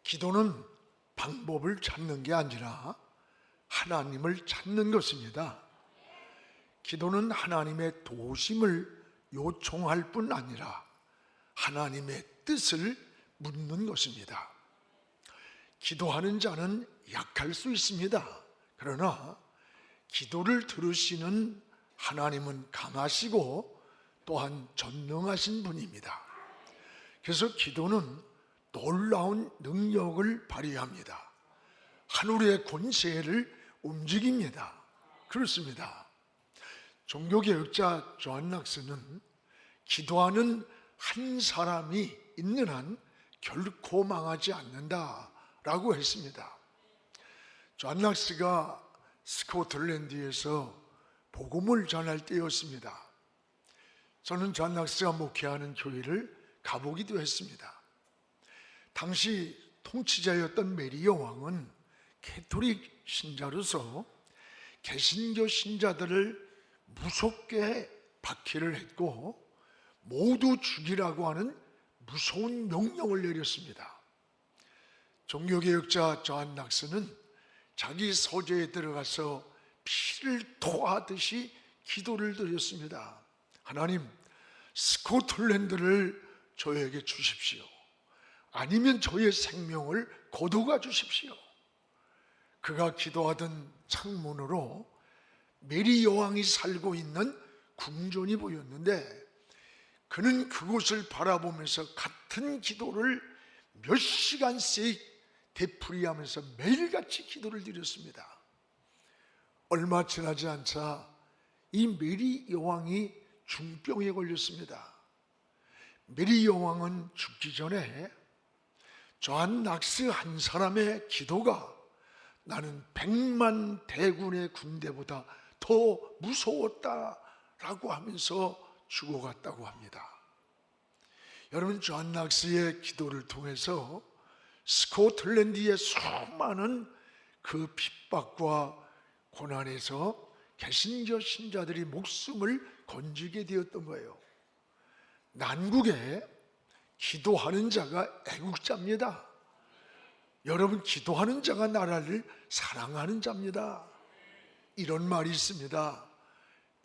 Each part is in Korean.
기도는 방법을 찾는 게 아니라 하나님을 찾는 것입니다. 기도는 하나님의 도우심을 요청할 뿐 아니라 하나님의 뜻을 묻는 것입니다. 기도하는 자는 약할 수 있습니다. 그러나 기도를 들으시는 하나님은 강하시고 또한 전능하신 분입니다. 그래서 기도는 놀라운 능력을 발휘합니다. 하늘의 권세를 움직입니다. 그렇습니다. 종교개혁자 조한 낙스는 기도하는 한 사람이 있는 한 결코 망하지 않는다라고 했습니다. 조한 낙스가 스코틀랜드에서 복음을 전할 때였습니다. 저는 조한 낙스가 목회하는 교회를 가보기도 했습니다. 당시 통치자였던 메리 여왕은 캐톨릭 신자로서 개신교 신자들을 무섭게 박해를 했고 모두 죽이라고 하는 무서운 명령을 내렸습니다. 종교개혁자 조한 낙스는 자기 서재에 들어가서 피를 토하듯이 기도를 드렸습니다. 하나님, 스코틀랜드를 저에게 주십시오. 아니면 저의 생명을 거두어 주십시오. 그가 기도하던 창문으로 메리 여왕이 살고 있는 궁전이 보였는데 그는 그곳을 바라보면서 같은 기도를 몇 시간씩 되풀이하면서 매일같이 기도를 드렸습니다. 얼마 지나지 않자 이 메리 여왕이 중병에 걸렸습니다. 메리 여왕은 죽기 전에 조한 낙스 한 사람의 기도가 나는 100만 대군의 군대보다 더 무서웠다라고 하면서 죽어갔다고 합니다. 여러분, 조한 낙스의 기도를 통해서 스코틀랜드의 수많은 그 핍박과 고난에서 개신교 신자들이 목숨을 건지게 되었던 거예요. 난국에 기도하는 자가 애국자입니다. 여러분, 기도하는 자가 나라를 사랑하는 자입니다. 이런 말이 있습니다.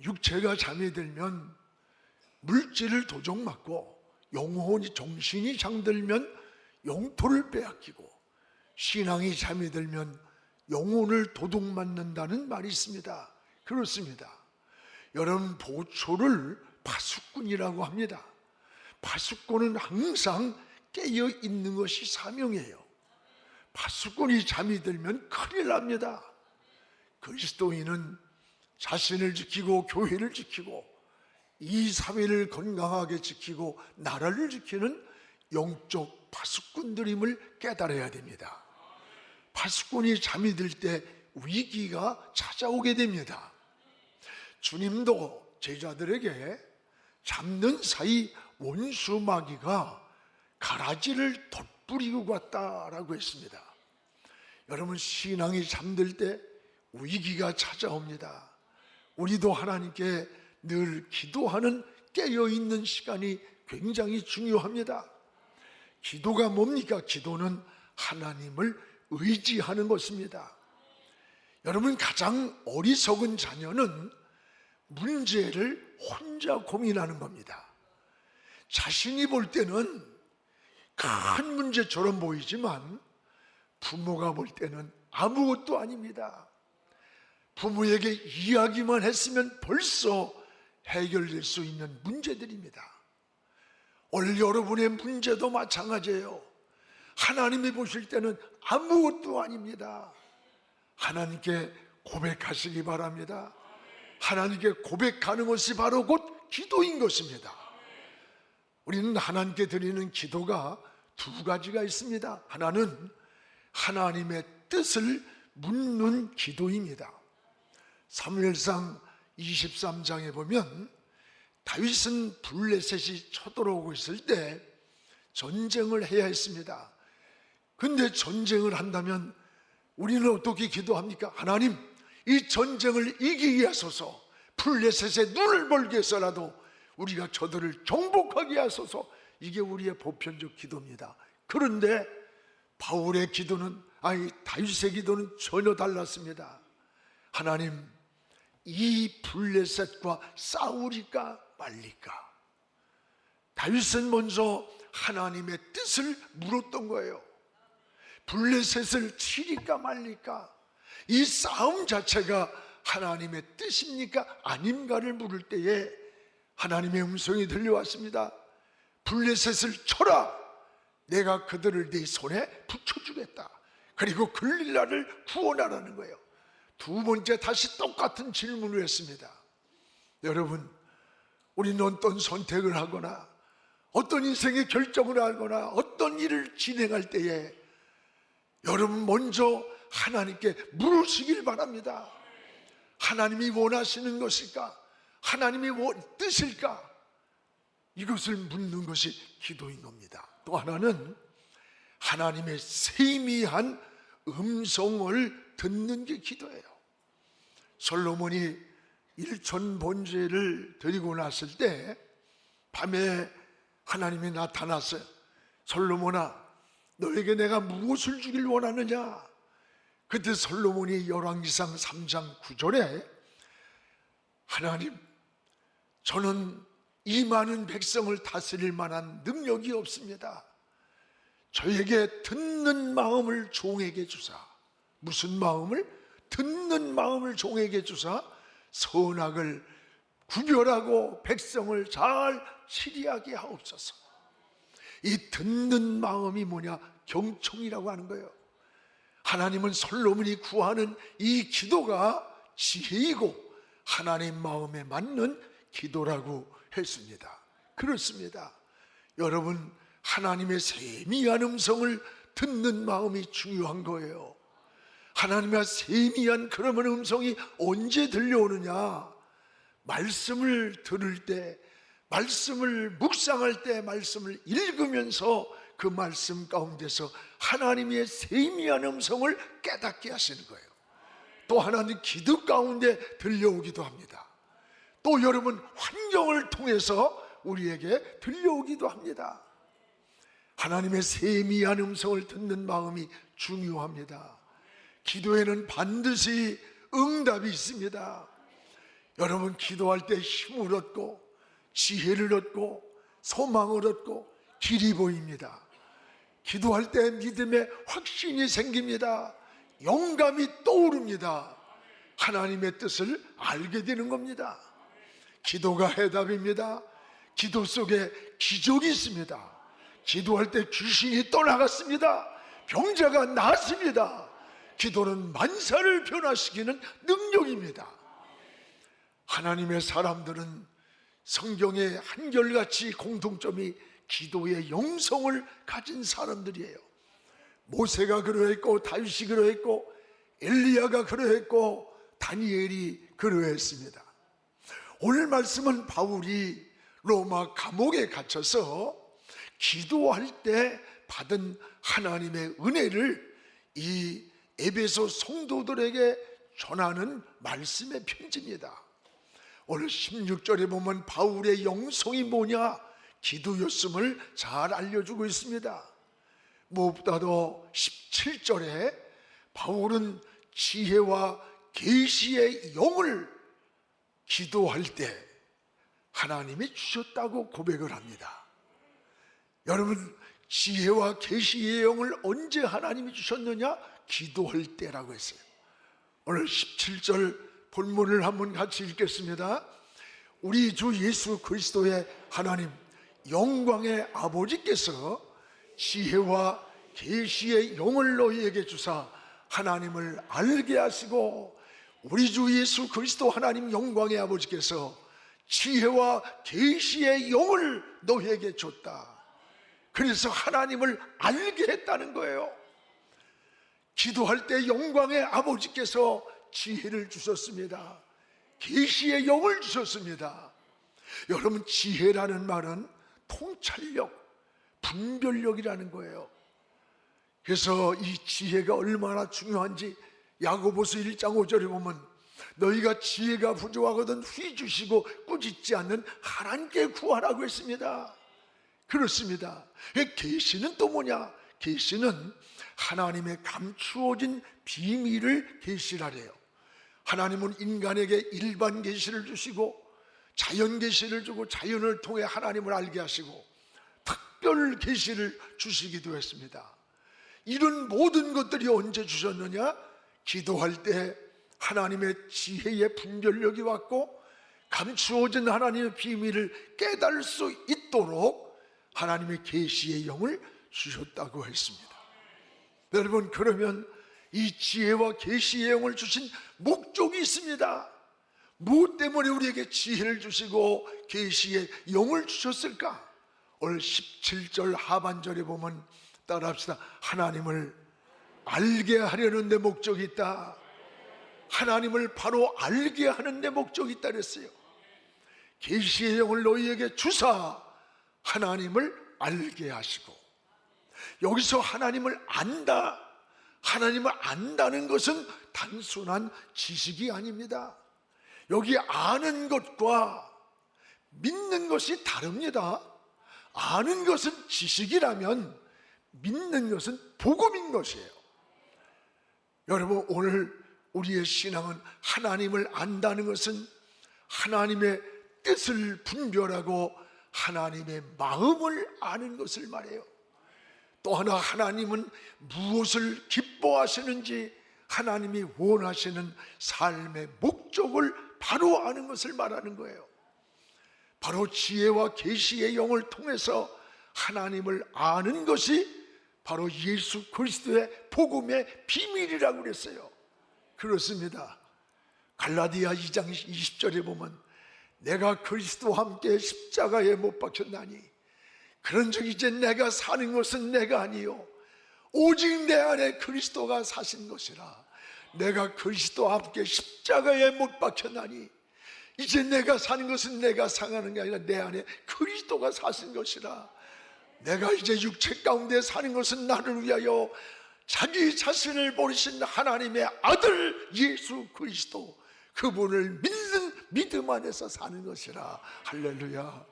육체가 잠이 들면 물질을 도적맞고 영혼이 정신이 잠들면 영토를 빼앗기고 신앙이 잠이 들면 영혼을 도둑맞는다는 말이 있습니다. 그렇습니다. 여러분, 보초를 파수꾼이라고 합니다. 파수꾼은 항상 깨어 있는 것이 사명이에요. 파수꾼이 잠이 들면 큰일 납니다. 그리스도인은 자신을 지키고 교회를 지키고 이 사회를 건강하게 지키고 나라를 지키는 영적 파수꾼들임을 깨달아야 됩니다. 파수꾼이 잠이 들 때 위기가 찾아오게 됩니다. 주님도 제자들에게 잡는 사이 원수 마귀가 가라지를 덧뿌리고 갔다라고 했습니다. 여러분, 신앙이 잠들 때 위기가 찾아옵니다. 우리도 하나님께 늘 기도하는 깨어있는 시간이 굉장히 중요합니다. 기도가 뭡니까? 기도는 하나님을 의지하는 것입니다. 여러분, 가장 어리석은 자녀는 문제를 혼자 고민하는 겁니다. 자신이 볼 때는 큰 문제처럼 보이지만 부모가 볼 때는 아무것도 아닙니다. 부모에게 이야기만 했으면 벌써 해결될 수 있는 문제들입니다. 오늘 여러분의 문제도 마찬가지예요. 하나님이 보실 때는 아무것도 아닙니다. 하나님께 고백하시기 바랍니다. 하나님께 고백하는 것이 바로 곧 기도인 것입니다. 우리는 하나님께 드리는 기도가 두 가지가 있습니다. 하나는 하나님의 뜻을 묻는 기도입니다. 사무엘상 23장에 보면 다윗은 블레셋이 쳐들어오고 있을 때 전쟁을 해야 했습니다. 근데 전쟁을 한다면 우리는 어떻게 기도합니까? 하나님, 이 전쟁을 이기게 하소서. 블레셋의 눈을 멀게 해서라도 우리가 저들을 정복하게 하소서. 이게 우리의 보편적 기도입니다. 그런데 바울의 기도는, 다윗의 기도는 전혀 달랐습니다. 하나님, 이 블레셋과 싸우리까 말리까. 다윗은 먼저 하나님의 뜻을 물었던 거예요. 블레셋을 치리까 말리까, 이 싸움 자체가 하나님의 뜻입니까 아닌가를 물을 때에 하나님의 음성이 들려왔습니다. 블레셋을 쳐라, 내가 그들을 네 손에 붙여주겠다. 그리고 글릴라를 구원하라는 거예요. 두 번째 다시 똑같은 질문을 했습니다. 여러분, 우리는 어떤 선택을 하거나 어떤 인생의 결정을 하거나 어떤 일을 진행할 때에 여러분 먼저 하나님께 물으시길 바랍니다. 하나님이 원하시는 것일까? 하나님이 뜻일까? 이것을 묻는 것이 기도인 겁니다. 또 하나는 하나님의 세미한 음성을 듣는 게 기도예요. 솔로몬이 일천 번제를 드리고 났을 때 밤에 하나님이 나타났어요. 솔로몬아, 너에게 내가 무엇을 주길 원하느냐? 그때 솔로몬이 열왕기상 3장 9절에 하나님, 저는 이 많은 백성을 다스릴 만한 능력이 없습니다. 저에게 듣는 마음을 종에게 주사. 무슨 마음을? 듣는 마음을 종에게 주사 선악을 구별하고 백성을 잘 치리하게 하옵소서. 이 듣는 마음이 뭐냐? 경청이라고 하는 거예요. 하나님은 솔로몬이 구하는 이 기도가 지혜이고 하나님 마음에 맞는 기도라고 했습니다. 그렇습니다. 여러분, 하나님의 세미한 음성을 듣는 마음이 중요한 거예요. 하나님의 세미한 그러면 음성이 언제 들려오느냐? 말씀을 들을 때, 말씀을 묵상할 때, 말씀을 읽으면서 그 말씀 가운데서 하나님의 세미한 음성을 깨닫게 하시는 거예요. 또 하나는 기도 가운데 들려오기도 합니다. 또 여러분, 환경을 통해서 우리에게 들려오기도 합니다. 하나님의 세미한 음성을 듣는 마음이 중요합니다. 기도에는 반드시 응답이 있습니다. 여러분, 기도할 때 힘을 얻고 지혜를 얻고 소망을 얻고 길이 보입니다. 기도할 때 믿음의 확신이 생깁니다. 영감이 떠오릅니다. 하나님의 뜻을 알게 되는 겁니다. 기도가 해답입니다. 기도 속에 기적이 있습니다. 기도할 때 귀신이 떠나갔습니다. 병자가 나았습니다. 기도는 만사를 변화시키는 능력입니다. 하나님의 사람들은 성경에 한결같이 공통점이 기도의 영성을 가진 사람들이에요. 모세가 그러했고 다윗이 그러했고 엘리야가 그러했고 다니엘이 그러했습니다. 오늘 말씀은 바울이 로마 감옥에 갇혀서 기도할 때 받은 하나님의 은혜를 이 에베소 성도들에게 전하는 말씀의 편지입니다. 오늘 16절에 보면 바울의 영성이 뭐냐? 기도였음을 잘 알려주고 있습니다. 무엇보다도 17절에 바울은 지혜와 계시의 영을 기도할 때 하나님이 주셨다고 고백을 합니다. 여러분, 지혜와 계시의 영을 언제 하나님이 주셨느냐? 기도할 때라고 했어요. 오늘 17절 본문을 한번 같이 읽겠습니다. 우리 주 예수 그리스도의 하나님 영광의 아버지께서 지혜와 계시의 영을 너희에게 주사 하나님을 알게 하시고, 우리 주 예수 그리스도 하나님 영광의 아버지께서 지혜와 계시의 영을 너희에게 줬다. 그래서 하나님을 알게 했다는 거예요. 기도할 때 영광의 아버지께서 지혜를 주셨습니다. 계시의 영을 주셨습니다. 여러분, 지혜라는 말은 통찰력, 분별력이라는 거예요. 그래서 이 지혜가 얼마나 중요한지 야고보서 1장 5절에 보면 너희가 지혜가 부족하거든 휘주시고 꾸짖지 않는 하나님께 구하라고 했습니다. 그렇습니다. 계시는 또 뭐냐? 계시는 하나님의 감추어진 비밀을 계시라래요. 하나님은 인간에게 일반 계시를 주시고 자연 계시를 주고 자연을 통해 하나님을 알게 하시고 특별 계시를 주시기도 했습니다. 이런 모든 것들이 언제 주셨느냐? 기도할 때 하나님의 지혜의 분별력이 왔고 감추어진 하나님의 비밀을 깨달을 수 있도록 하나님의 계시의 영을 주셨다고 했습니다. 여러분, 그러면 이 지혜와 계시의 영을 주신 목적이 있습니다. 무엇 때문에 우리에게 지혜를 주시고 계시의 영을 주셨을까? 오늘 17절 하반절에 보면 따라합시다. 하나님을 알게 하려는 내 목적이 있다. 하나님을 바로 알게 하는 내 목적이 있다 그랬어요. 계시의 영을 너희에게 주사 하나님을 알게 하시고, 여기서 하나님을 안다, 하나님을 안다는 것은 단순한 지식이 아닙니다. 여기 아는 것과 믿는 것이 다릅니다. 아는 것은 지식이라면 믿는 것은 복음인 것이에요. 여러분, 오늘 우리의 신앙은 하나님을 안다는 것은 하나님의 뜻을 분별하고 하나님의 마음을 아는 것을 말해요. 또 하나, 하나님은 무엇을 기뻐하시는지, 하나님이 원하시는 삶의 목적을 바로 아는 것을 말하는 거예요. 바로 지혜와 계시의 영을 통해서 하나님을 아는 것이 바로 예수 그리스도의 복음의 비밀이라고 그랬어요. 그렇습니다. 갈라디아 2장 20절에 보면 내가 그리스도와 함께 십자가에 못 박혔나니 그런즉 이제 내가 사는 것은 내가 아니요 오직 내 안에 그리스도가 사신 것이라. 내가 그리스도와 함께 십자가에 못 박혔나니 이제 내가 사는 것은 내가 사는 게 아니라 내 안에 그리스도가 사신 것이라. 내가 이제 육체 가운데 사는 것은 나를 위하여 자기 자신을 버리신 하나님의 아들 예수 그리스도, 그분을 믿는 믿음 안에서 사는 것이라. 할렐루야.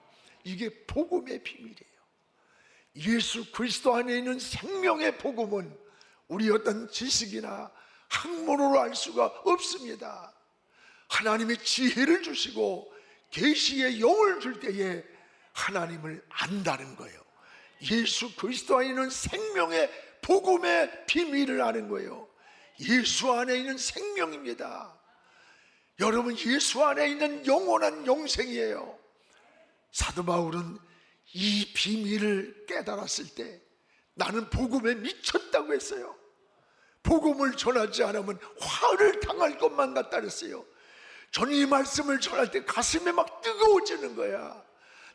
이게 복음의 비밀이에요. 예수 그리스도 안에 있는 생명의 복음은 우리 어떤 지식이나 학문으로 알 수가 없습니다. 하나님의 지혜를 주시고 계시의 영을 줄 때에 하나님을 안다는 거예요. 예수 그리스도 안에 있는 생명의 복음의 비밀을 아는 거예요. 예수 안에 있는 생명입니다. 여러분, 예수 안에 있는 영원한 영생이에요. 사도 바울은 이 비밀을 깨달았을 때 나는 복음에 미쳤다고 했어요. 복음을 전하지 않으면 화를 당할 것만 같다 그랬어요. 저는 이 말씀을 전할 때 가슴에 막 뜨거워지는 거야.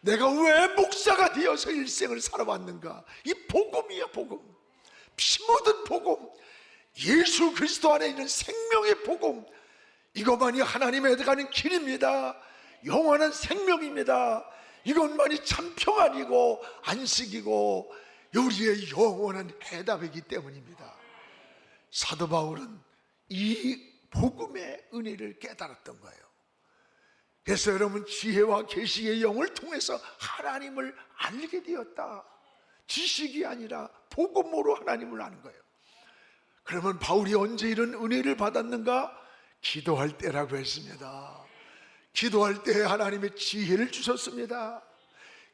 내가 왜 목사가 되어서 일생을 살아왔는가? 이 복음이야, 복음. 피 묻은 복음, 예수 그리스도 안에 있는 생명의 복음, 이것만이 하나님에 가는 길입니다. 영원한 생명입니다. 이것만이 참 평안이고 안식이고 우리의 영원한 해답이기 때문입니다. 사도 바울은 이 복음의 은혜를 깨달았던 거예요. 그래서 여러분, 지혜와 계시의 영을 통해서 하나님을 알게 되었다. 지식이 아니라 복음으로 하나님을 아는 거예요. 그러면 바울이 언제 이런 은혜를 받았는가? 기도할 때라고 했습니다. 기도할 때 하나님의 지혜를 주셨습니다.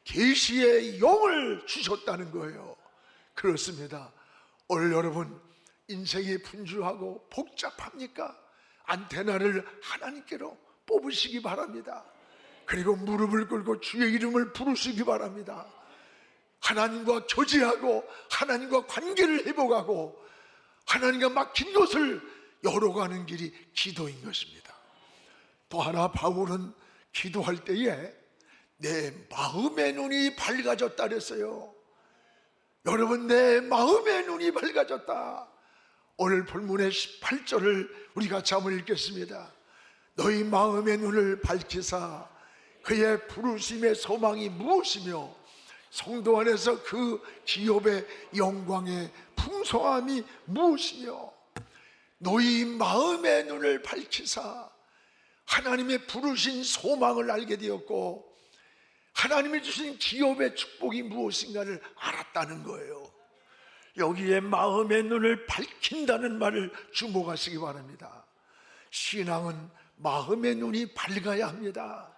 계시의 영을 주셨다는 거예요. 그렇습니다. 오늘 여러분, 인생이 분주하고 복잡합니까? 안테나를 하나님께로 뽑으시기 바랍니다. 그리고 무릎을 꿇고 주의 이름을 부르시기 바랍니다. 하나님과 교제하고 하나님과 관계를 회복하고 하나님과 막힌 것을 열어가는 길이 기도인 것입니다. 또 하나, 바울은 기도할 때에 내 마음의 눈이 밝아졌다 그랬어요. 여러분, 내 마음의 눈이 밝아졌다. 오늘 본문의 18절을 우리 같이 한번 읽겠습니다. 너희 마음의 눈을 밝히사 그의 부르심의 소망이 무엇이며 성도 안에서 그 기업의 영광의 풍성함이 무엇이며, 너희 마음의 눈을 밝히사 하나님의 부르신 소망을 알게 되었고 하나님이 주신 기업의 축복이 무엇인가를 알았다는 거예요. 여기에 마음의 눈을 밝힌다는 말을 주목하시기 바랍니다. 신앙은 마음의 눈이 밝아야 합니다.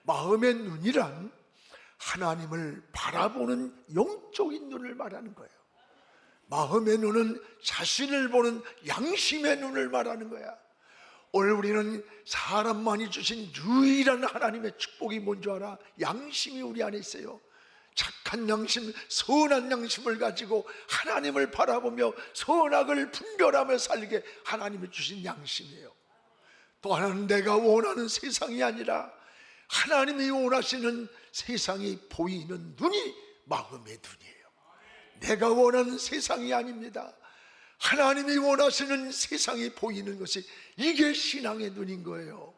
마음의 눈이란 하나님을 바라보는 영적인 눈을 말하는 거예요. 마음의 눈은 자신을 보는 양심의 눈을 말하는 거야. 오늘 우리는 사람만이 주신 유일한 하나님의 축복이 뭔지 알아? 양심이 우리 안에 있어요. 착한 양심, 선한 양심을 가지고 하나님을 바라보며 선악을 분별하며 살게 하나님이 주신 양심이에요. 또 하나는 내가 원하는 세상이 아니라 하나님이 원하시는 세상이 보이는 눈이 마음의 눈이에요. 내가 원하는 세상이 아닙니다. 하나님이 원하시는 세상이 보이는 것이, 이게 신앙의 눈인 거예요.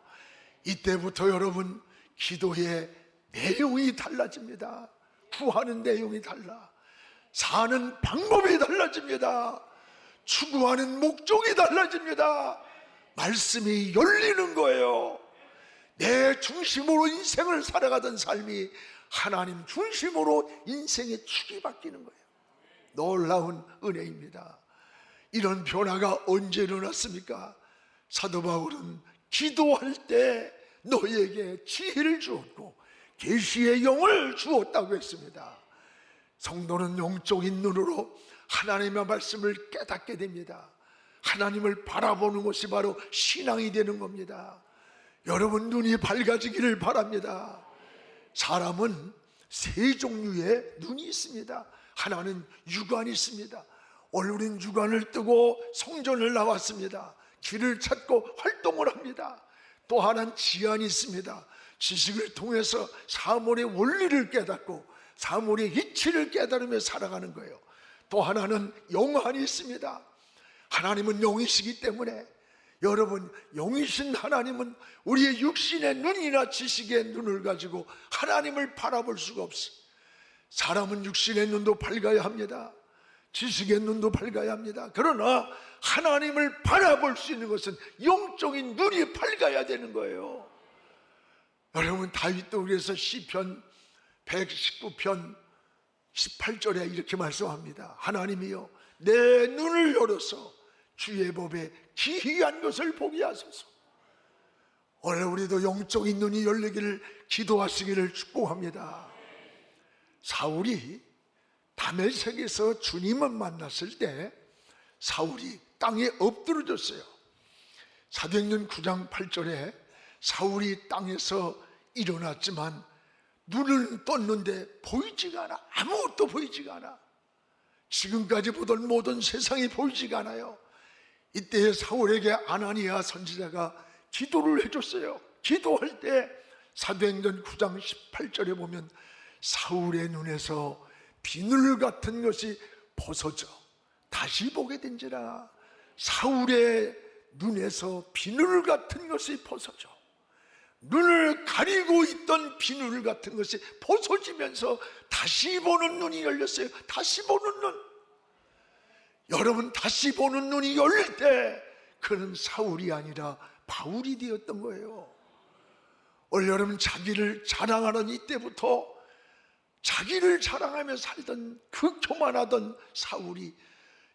이때부터 여러분 기도의 내용이 달라집니다. 구하는 내용이 달라. 사는 방법이 달라집니다. 추구하는 목적이 달라집니다. 말씀이 열리는 거예요. 내 중심으로 인생을 살아가던 삶이 하나님 중심으로 인생의 축이 바뀌는 거예요. 놀라운 은혜입니다. 이런 변화가 언제 일어났습니까? 사도 바울은 기도할 때 너희에게 지혜를 주었고 계시의 영을 주었다고 했습니다. 성도는 영적인 눈으로 하나님의 말씀을 깨닫게 됩니다. 하나님을 바라보는 것이 바로 신앙이 되는 겁니다. 여러분 눈이 밝아지기를 바랍니다. 사람은 세 종류의 눈이 있습니다. 하나는 육안이 있습니다. 오늘 우린 육안을 뜨고 성전을 나왔습니다. 길을 찾고 활동을 합니다. 또 하나는 지안이 있습니다. 지식을 통해서 사물의 원리를 깨닫고 사물의 이치를 깨달으며 살아가는 거예요. 또 하나는 영안이 있습니다. 하나님은 영이시기 때문에 여러분, 영이신 하나님은 우리의 육신의 눈이나 지식의 눈을 가지고 하나님을 바라볼 수가 없어요. 사람은 육신의 눈도 밝아야 합니다. 지식의 눈도 밝아야 합니다. 그러나 하나님을 바라볼 수 있는 것은 영적인 눈이 밝아야 되는 거예요. 여러분, 다윗도 그래서 시편 119편 18절에 이렇게 말씀합니다. 하나님이여 내 눈을 열어서 주의 법에 기이한 것을 보게 하소서. 오늘 우리도 영적인 눈이 열리기를 기도하시기를 축복합니다. 사울이 다메섹에서 주님을 만났을 때 사울이 땅에 엎드러졌어요. 사도행전 9장 8절에 사울이 땅에서 일어났지만 눈을 떴는데 보이지가 않아. 아무것도 보이지가 않아. 지금까지 보던 모든 세상이 보이지가 않아요. 이때 사울에게 아나니아 선지자가 기도를 해줬어요. 기도할 때 사도행전 9장 18절에 보면 사울의 눈에서 비늘 같은 것이 벗어져 다시 보게 된지라. 사울의 눈에서 비늘 같은 것이 벗어져, 눈을 가리고 있던 비늘 같은 것이 벗어지면서 다시 보는 눈이 열렸어요. 다시 보는 눈. 여러분, 다시 보는 눈이 열릴 때 그는 사울이 아니라 바울이 되었던 거예요. 오늘 여러분, 자기를 자랑하는 이때부터 자기를 자랑하며 살던 그 교만하던 사울이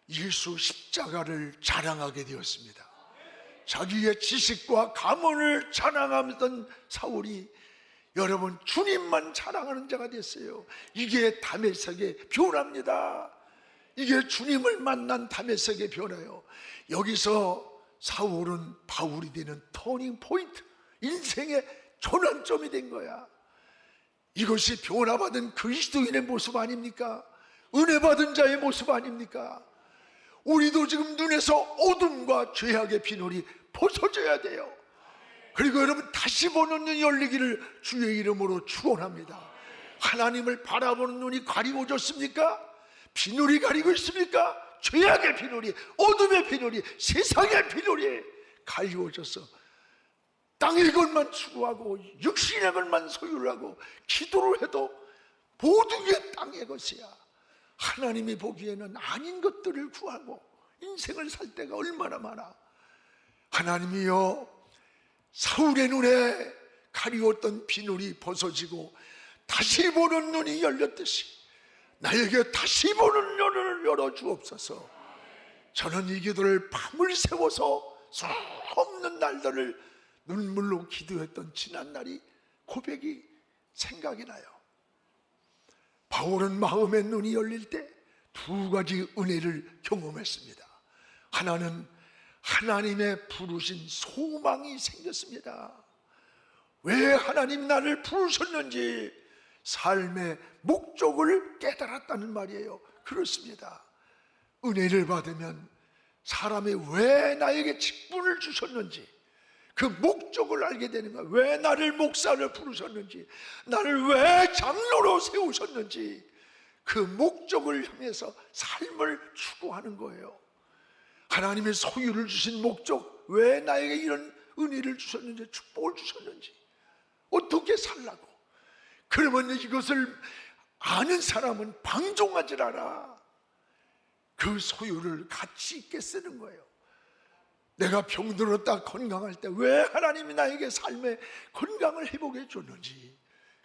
예수 십자가를 자랑하게 되었습니다. 자기의 지식과 가문을 자랑하던 사울이 여러분 주님만 자랑하는 자가 됐어요. 이게 다메섹의 변화입니다. 이게 주님을 만난 다메섹의 변화예요. 여기서 사울은 바울이 되는 터닝 포인트, 인생의 전환점이 된 거야. 이것이 변화받은 그리스도인의 모습 아닙니까? 은혜 받은 자의 모습 아닙니까? 우리도 지금 눈에서 어둠과 죄악의 비늘이 벗어져야 돼요. 그리고 여러분, 다시 보는 눈이 열리기를 주의 이름으로 축원합니다. 하나님을 바라보는 눈이 가리워졌습니까? 비늘이 가리고 있습니까? 죄악의 비늘이, 어둠의 비늘이, 세상의 비늘이 가리워져서 땅의 것만 추구하고 육신의 것만 소유를 하고 기도를 해도 모든 게 땅의 것이야. 하나님이 보기에는 아닌 것들을 구하고 인생을 살 때가 얼마나 많아. 하나님이여, 사울의 눈에 가리웠던 비늘이 벗어지고 다시 보는 눈이 열렸듯이 나에게 다시 보는 눈을 열어주옵소서. 저는 이 기도를 밤을 새워서 수없는 날들을 눈물로 기도했던 지난 날이 고백이 생각이 나요. 바울은 마음의 눈이 열릴 때 두 가지 은혜를 경험했습니다. 하나는 하나님의 부르신 소망이 생겼습니다. 왜 하나님 나를 부르셨는지 삶의 목적을 깨달았다는 말이에요. 그렇습니다. 은혜를 받으면 사람이 왜 나에게 직분을 주셨는지 그 목적을 알게 되는 거예요. 왜 나를 목사를 부르셨는지, 나를 왜 장로로 세우셨는지 그 목적을 향해서 삶을 추구하는 거예요. 하나님의 소유를 주신 목적, 왜 나에게 이런 은혜를 주셨는지, 축복을 주셨는지, 어떻게 살라고. 그러면 이것을 아는 사람은 방종하지 않아. 그 소유를 가치 있게 쓰는 거예요. 내가 병들었다 건강할 때 왜 하나님이 나에게 삶의 건강을 회복해 줬는지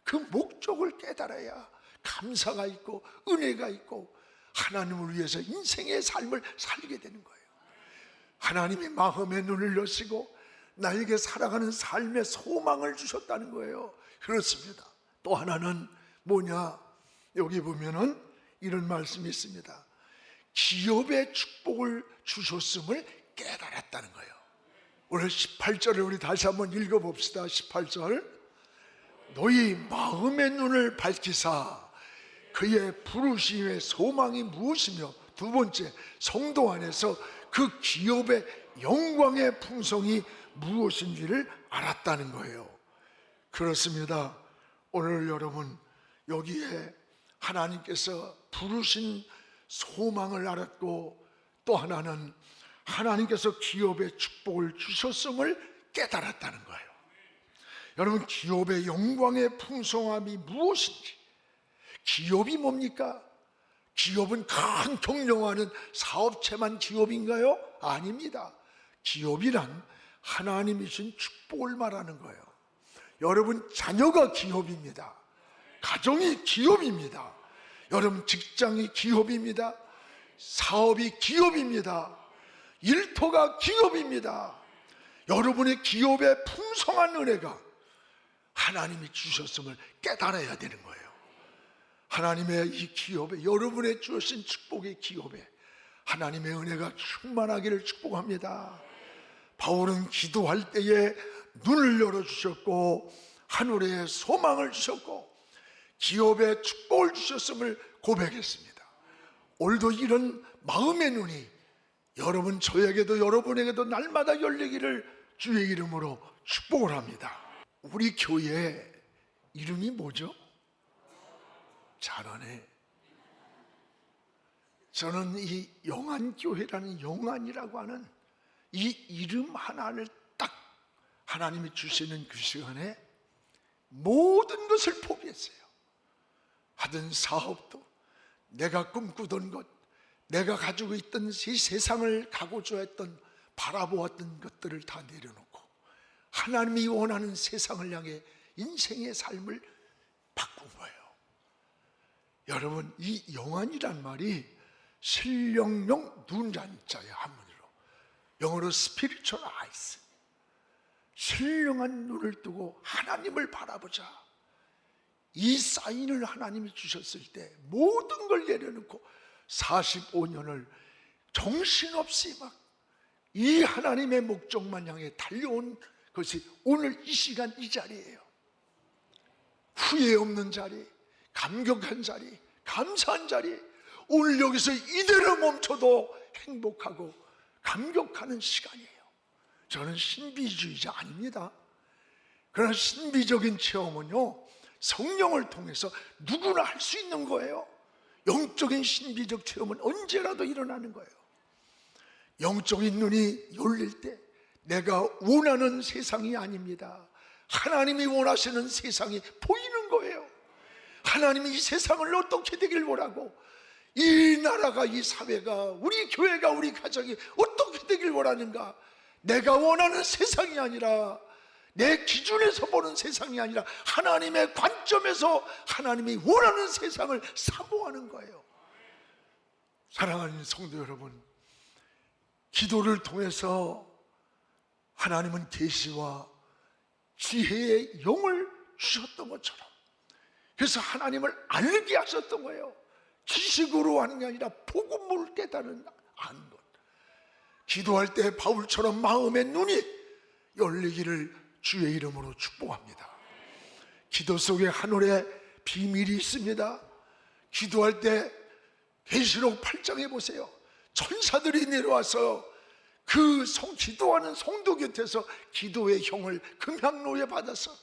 그 목적을 깨달아야 감사가 있고 은혜가 있고 하나님을 위해서 인생의 삶을 살게 되는 거예요. 하나님의 마음의 눈을 여시고 나에게 살아가는 삶의 소망을 주셨다는 거예요. 그렇습니다. 또 하나는 뭐냐? 여기 보면은 이런 말씀이 있습니다. 기업의 축복을 주셨음을 깨달았다는 거예요. 오늘 18절을 우리 다시 한번 읽어봅시다. 18절. 너희 마음의 눈을 밝히사 그의 부르심의 소망이 무엇이며, 두 번째, 성도 안에서 그 기업의 영광의 풍성이 무엇인지를 알았다는 거예요. 그렇습니다. 오늘 여러분 여기에 하나님께서 부르신 소망을 알았고, 또 하나는 하나님께서 기업의 축복을 주셨음을 깨달았다는 거예요. 여러분, 기업의 영광의 풍성함이 무엇인지, 기업이 뭡니까? 기업은 큰 경영하는 사업체만 기업인가요? 아닙니다. 기업이란 하나님이 주신 축복을 말하는 거예요. 여러분, 자녀가 기업입니다. 가정이 기업입니다. 여러분, 직장이 기업입니다. 사업이 기업입니다. 일터가 기업입니다. 여러분의 기업의 풍성한 은혜가 하나님이 주셨음을 깨달아야 되는 거예요. 하나님의 이 기업에, 여러분의 주신 축복의 기업에 하나님의 은혜가 충만하기를 축복합니다. 바울은 기도할 때에 눈을 열어주셨고 하늘에 소망을 주셨고 기업에 축복을 주셨음을 고백했습니다. 오늘도 이런 마음의 눈이 여러분, 저에게도 여러분에게도 날마다 열리기를 주의 이름으로 축복을 합니다. 우리 교회 이름이 뭐죠? 잘하네. 저는 이 영안교회라는, 영안이라고 하는 이 이름 하나를 딱 하나님이 주시는 그 시간에 모든 것을 포기했어요. 하던 사업도, 내가 꿈꾸던 것, 내가 가지고 있던 이 세상을 가고자 했던, 바라보았던 것들을 다 내려놓고 하나님이 원하는 세상을 향해 인생의 삶을 바꾼 거예요. 여러분, 이 영안이란 말이 신령용 눈잔자예요. 한문으로, 영어로 spiritual eyes. 신령한 눈을 뜨고 하나님을 바라보자. 이 사인을 하나님이 주셨을 때 모든 걸 내려놓고 45년을 정신없이 막 이 하나님의 목적만 향해 달려온 것이 오늘 이 시간 이 자리예요. 후회 없는 자리, 감격한 자리, 감사한 자리, 오늘 여기서 이대로 멈춰도 행복하고 감격하는 시간이에요. 저는 신비주의자 아닙니다. 그러나 신비적인 체험은요, 성령을 통해서 누구나 할 수 있는 거예요. 영적인 신비적 체험은 언제라도 일어나는 거예요. 영적인 눈이 열릴 때 내가 원하는 세상이 아닙니다. 하나님이 원하시는 세상이 보이는 거예요. 하나님이 이 세상을 어떻게 되길 원하고, 이 나라가, 이 사회가, 우리 교회가, 우리 가정이 어떻게 되길 원하는가. 내가 원하는 세상이 아니라 내 기준에서 보는 세상이 아니라 하나님의 관점에서 하나님이 원하는 세상을 사모하는 거예요. 사랑하는 성도 여러분, 기도를 통해서 하나님은 계시와 지혜의 영을 주셨던 것처럼, 그래서 하나님을 알게 하셨던 거예요. 지식으로 하는 게 아니라 복음을 깨달은 아는 것. 기도할 때 바울처럼 마음의 눈이 열리기를 주의 이름으로 축복합니다. 기도 속에 하늘의 비밀이 있습니다. 기도할 때 계시록 8장에 보세요. 천사들이 내려와서 그 기도하는 성도 곁에서 기도의 형을 금향로에 받아서,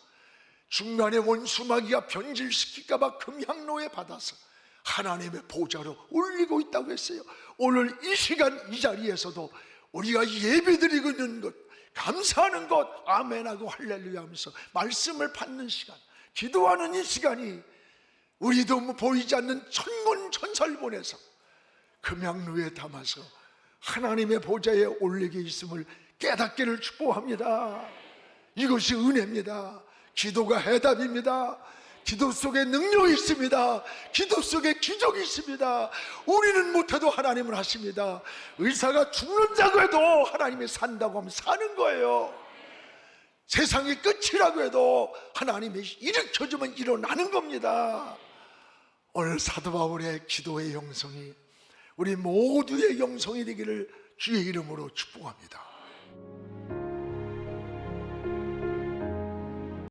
중간에 원수 마귀가 변질시킬까 봐 금향로에 받아서 하나님의 보좌로 올리고 있다고 했어요. 오늘 이 시간 이 자리에서도 우리가 예배드리고 있는 것, 감사하는 것, 아멘하고 할렐루야 하면서 말씀을 받는 시간, 기도하는 이 시간이 우리도 보이지 않는 천군 천사를 보내서 금향로에 담아서 하나님의 보좌에 올리게 있음을 깨닫기를 축복합니다. 이것이 은혜입니다. 기도가 해답입니다. 기도 속에 능력이 있습니다. 기도 속에 기적이 있습니다. 우리는 못해도 하나님은 하십니다. 의사가 죽는다고 해도 하나님이 산다고 하면 사는 거예요. 세상의 끝이라고 해도 하나님이 일으켜주면 일어나는 겁니다. 오늘 사도 바울의 기도의 영성이 우리 모두의 영성이 되기를 주의 이름으로 축복합니다.